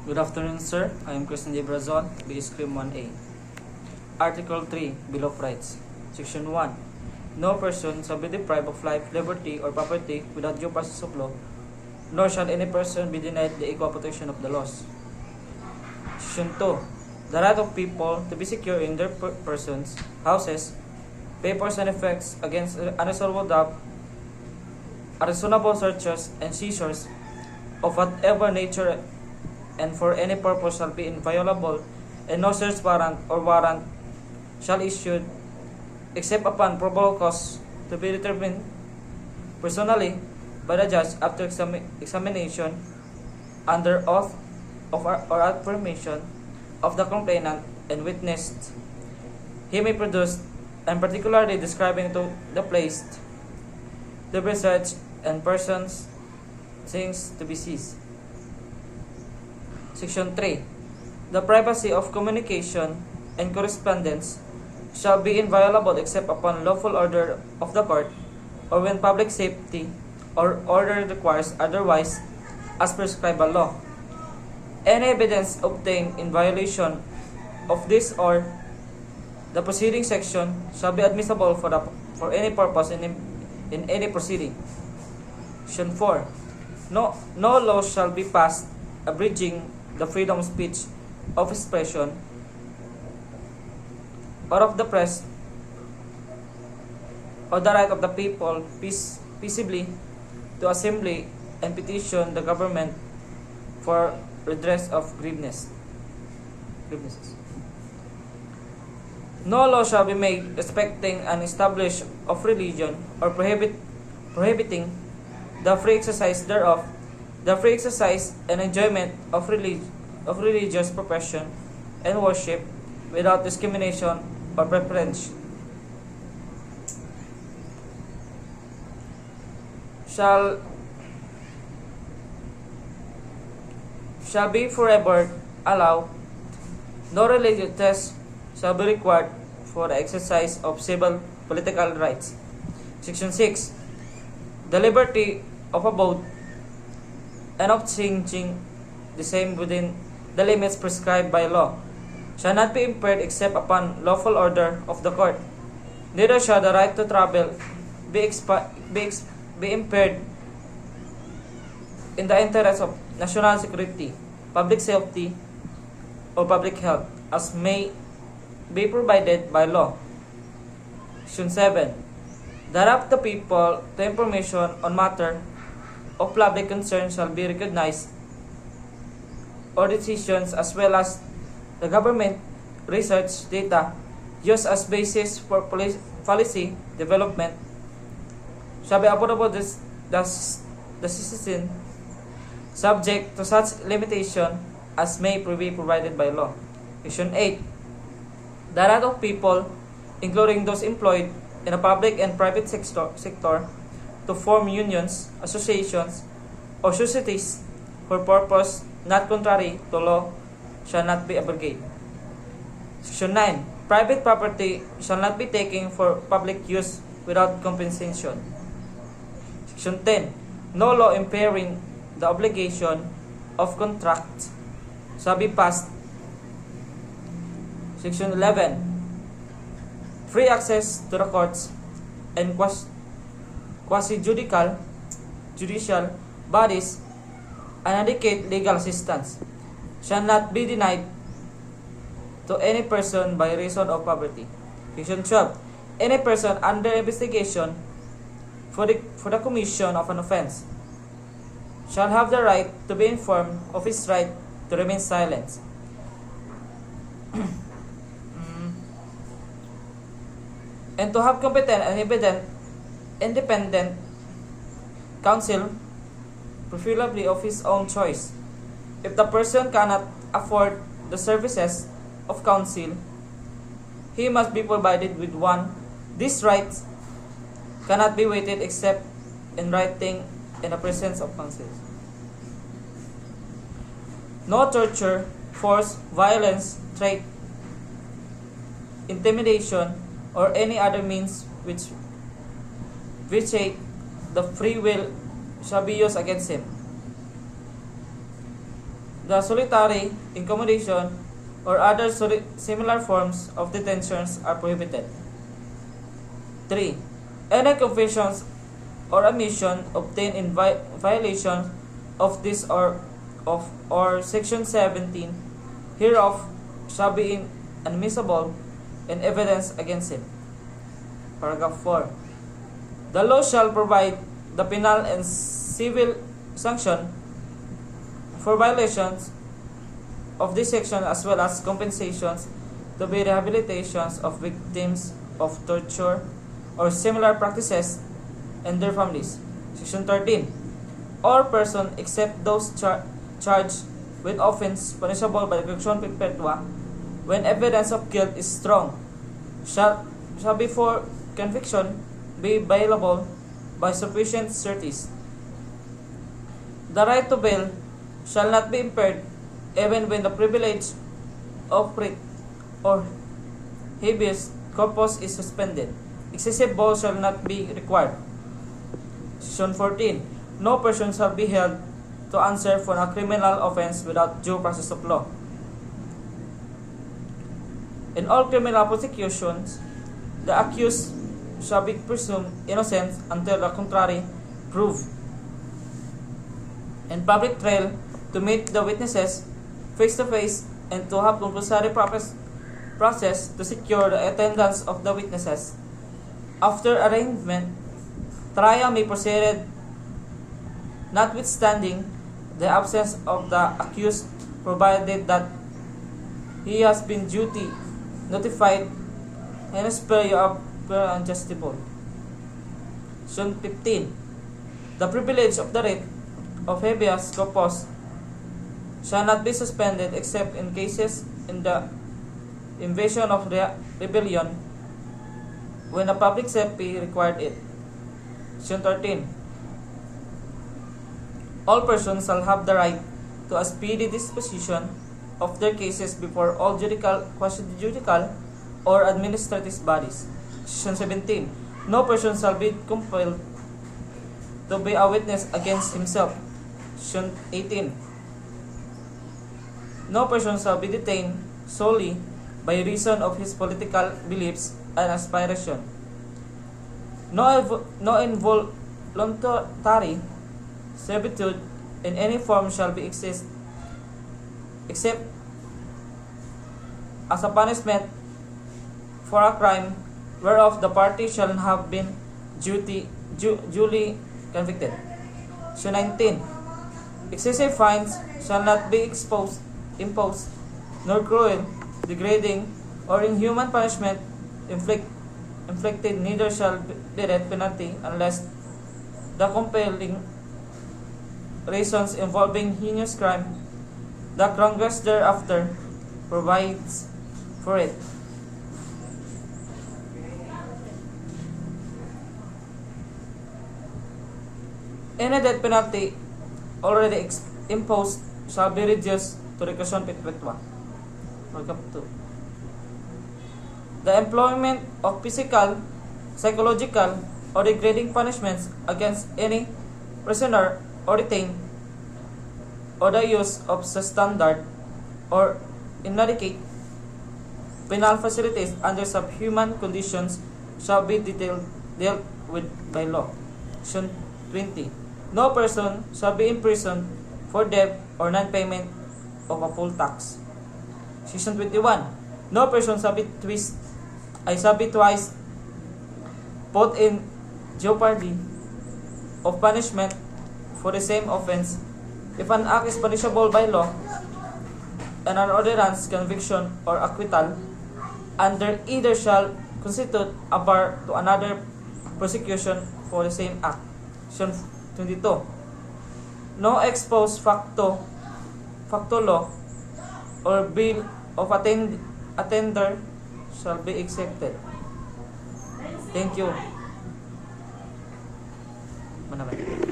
Good afternoon, sir. I am Christian J. Brazon, BS Scream 1A. Article 3, Bill of Rights. Section 1. No person shall be deprived of life, liberty, or property without due process of law, nor shall any person be denied the equal protection of the laws. Section 2. The right of people to be secure in their persons, houses, papers, and effects against unreasonable doubt, unreasonable searches and seizures of whatever nature and for any purpose shall be inviolable, and no search warrant or warrant shall issue except upon probable cause to be determined personally by the judge after examination under oath or affirmation of the complainant and witnessed. He may produce, and particularly describing to the place, the research and persons, things to be seized. Section 3. The privacy of communication and correspondence shall be inviolable except upon lawful order of the court, or when public safety or order requires otherwise, as prescribed by law. Any evidence obtained in violation of this or the preceding section shall be admissible for any purpose in any proceeding. Section 4. No law shall be passed abridging the freedom of speech, of expression, or of the press, or the right of the people peaceably to assembly and petition the government for redress of grievances. No law shall be made respecting an established of religion or prohibiting the free exercise thereof, the free exercise and enjoyment of religious profession and worship without discrimination or preference. Shall be forever allowed. No religious test shall be required for the exercise of civil political rights. Section 6. The liberty of abode and of changing the same within the limits prescribed by law shall not be impaired except upon lawful order of the court. Neither shall the right to travel be impaired in the interest of national security, public safety, or public health, as may be provided by law. Section 7. The right of the people to information on matter of public concern shall be recognized, or decisions as well as the government research data used as basis for policy development shall be affordable to the citizen, subject to such limitation as may be provided by law. Section 8. The right of people, including those employed in the public and private sector, to form unions, associations, or societies for purpose not contrary to law shall not be abrogated. Section 9. Private property shall not be taken for public use without compensation. Section 10. No law impairing the obligation of contract shall be passed. Section 11. Free access to the courts and quasi-judicial bodies and adequate legal assistance shall not be denied to any person by reason of poverty. Section 12. Any person under investigation for the commission of an offense shall have the right to be informed of his right to remain silent, and to have competent and independent counsel, preferably of his own choice. If the person cannot afford the services of counsel, he must be provided with one. This right cannot be waived except in writing in the presence of counsel. No torture, force, violence, threat, intimidation, or any other means which vitiate the free will shall be used against him. The solitary, incommodation, or other similar forms of detentions are prohibited. 3. Any confessions or admission obtained in violation of this or Section 17 hereof shall be inadmissible in evidence against him. Paragraph 4. The law shall provide the penal and civil sanction for violations of this section as well as compensations to be rehabilitations of victims of torture or similar practices and their families. Section 13. All persons except those charged with offense punishable by execution perpetua when evidence of guilt is strong shall before conviction be bailable by sufficient certies. The right to bail shall not be impaired even when the privilege of writ or habeas corpus is suspended. Excessive bail shall not be required. Section 14. No person shall be held to answer for a criminal offense without due process of law. In all criminal prosecutions, the accused shall be presumed innocent until the contrary proved. In public trial, to meet the witnesses face to face and to have compulsory process to secure the attendance of the witnesses. After arraignment, trial may proceed notwithstanding the absence of the accused, provided that he has been duly notified and is fair and justifiable. Section 15. The privilege of the writ of habeas corpus shall not be suspended except in cases in the invasion of rebellion when the public safety required it. Section 13. All persons shall have the right to a speedy disposition of their cases before all judicial, quasi-judicial, or administrative bodies. Section 17. No person shall be compelled to be a witness against himself. Section 18. No person shall be detained solely by reason of his political beliefs and aspiration. No involuntary servitude in any form shall be exist except as a punishment for a crime whereof the party shall have been duly convicted. Section 19. Excessive fines shall not be imposed, nor cruel, degrading, or inhuman punishment inflicted, neither shall be death penalty unless the compelling reasons involving heinous crime, the Congress thereafter provides for it. Any death penalty already imposed shall be reduced to reclusion perpetua. Paragraph 2. The employment of physical, psychological, or degrading punishments against any prisoner or detained, or the use of substandard or inadequate penal facilities under subhuman conditions shall be dealt with by law. Section 20. No person shall be imprisoned for debt or non-payment of a full tax. Section 21. No person shall be twice put in jeopardy of punishment for the same offense if an act is punishable by law and an ordinance, conviction, or acquittal under either shall constitute a bar to another prosecution for the same act. Section 22. No ex post facto law or bill of attender shall be accepted. Thank you. Manaman.